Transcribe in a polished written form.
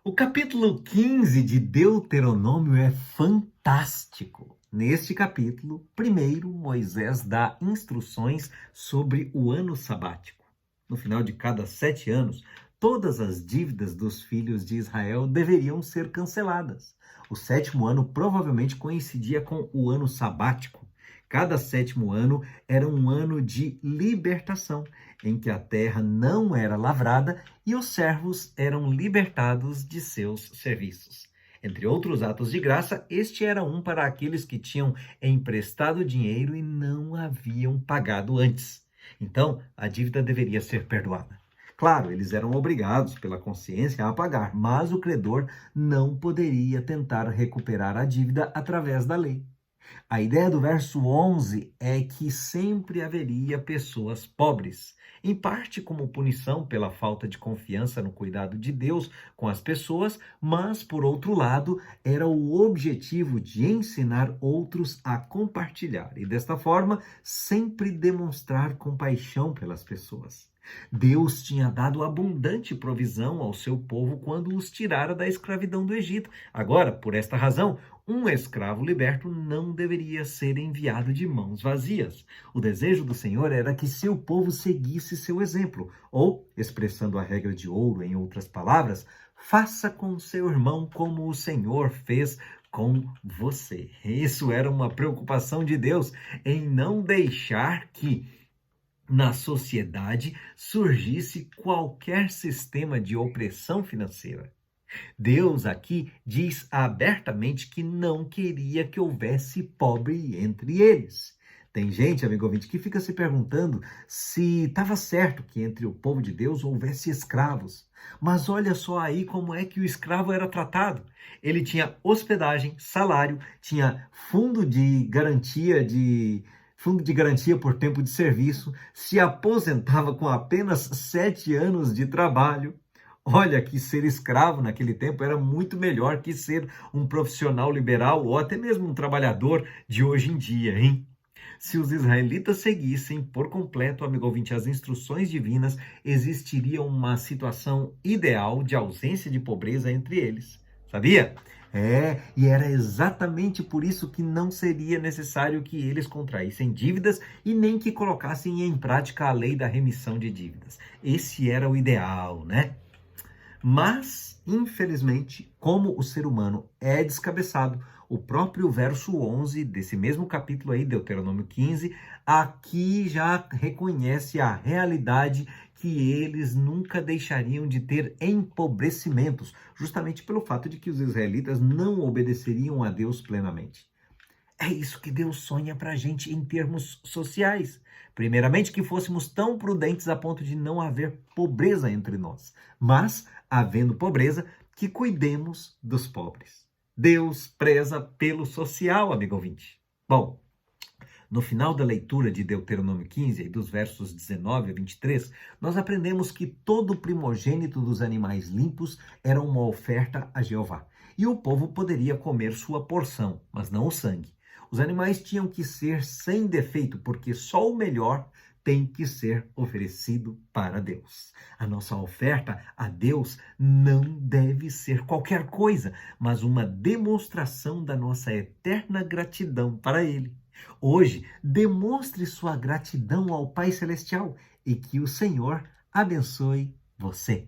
O capítulo 15 de Deuteronômio é fantástico. Neste capítulo, primeiro Moisés dá instruções sobre o ano sabático. No final de cada 7 anos, todas as dívidas dos filhos de Israel deveriam ser canceladas. O sétimo ano provavelmente coincidia com o ano sabático. Cada sétimo ano era um ano de libertação, em que a terra não era lavrada e os servos eram libertados de seus serviços. Entre outros atos de graça, este era um para aqueles que tinham emprestado dinheiro e não haviam pagado antes. Então, a dívida deveria ser perdoada. Claro, eles eram obrigados pela consciência a pagar, mas o credor não poderia tentar recuperar a dívida através da lei. A ideia do verso 11 é que sempre haveria pessoas pobres, em parte como punição pela falta de confiança no cuidado de Deus com as pessoas, mas, por outro lado, era o objetivo de ensinar outros a compartilhar e, desta forma, sempre demonstrar compaixão pelas pessoas. Deus tinha dado abundante provisão ao seu povo quando os tirara da escravidão do Egito. Agora, por esta razão, um escravo liberto não deveria ser enviado de mãos vazias. O desejo do Senhor era que seu povo seguisse seu exemplo, ou, expressando a regra de ouro em outras palavras, faça com seu irmão como o Senhor fez com você. Isso era uma preocupação de Deus em não deixar que na sociedade surgisse qualquer sistema de opressão financeira. Deus aqui diz abertamente que não queria que houvesse pobre entre eles. Tem gente, amigo ouvinte, que fica se perguntando se estava certo que entre o povo de Deus houvesse escravos. Mas olha só aí como é que o escravo era tratado. Ele tinha hospedagem, salário, tinha fundo de garantia por tempo de serviço, se aposentava com apenas 7 anos de trabalho. Olha que ser escravo naquele tempo era muito melhor que ser um profissional liberal ou até mesmo um trabalhador de hoje em dia, hein? Se os israelitas seguissem por completo, amigo ouvinte, as instruções divinas, existiria uma situação ideal de ausência de pobreza entre eles. Sabia? E era exatamente por isso que não seria necessário que eles contraíssem dívidas e nem que colocassem em prática a lei da remissão de dívidas. Esse era o ideal, né? Mas, infelizmente, como o ser humano é descabeçado, o próprio verso 11 desse mesmo capítulo aí, Deuteronômio 15, aqui já reconhece a realidade que eles nunca deixariam de ter empobrecimentos, justamente pelo fato de que os israelitas não obedeceriam a Deus plenamente. É isso que Deus sonha para a gente em termos sociais. Primeiramente, que fôssemos tão prudentes a ponto de não haver pobreza entre nós. Mas, havendo pobreza, que cuidemos dos pobres. Deus preza pelo social, amigo ouvinte. Bom, no final da leitura de Deuteronômio 15, dos versos 19 a 23, nós aprendemos que todo primogênito dos animais limpos era uma oferta a Jeová. E o povo poderia comer sua porção, mas não o sangue. Os animais tinham que ser sem defeito, porque só o melhor tem que ser oferecido para Deus. A nossa oferta a Deus não deve ser qualquer coisa, mas uma demonstração da nossa eterna gratidão para Ele. Hoje, demonstre sua gratidão ao Pai Celestial e que o Senhor abençoe você.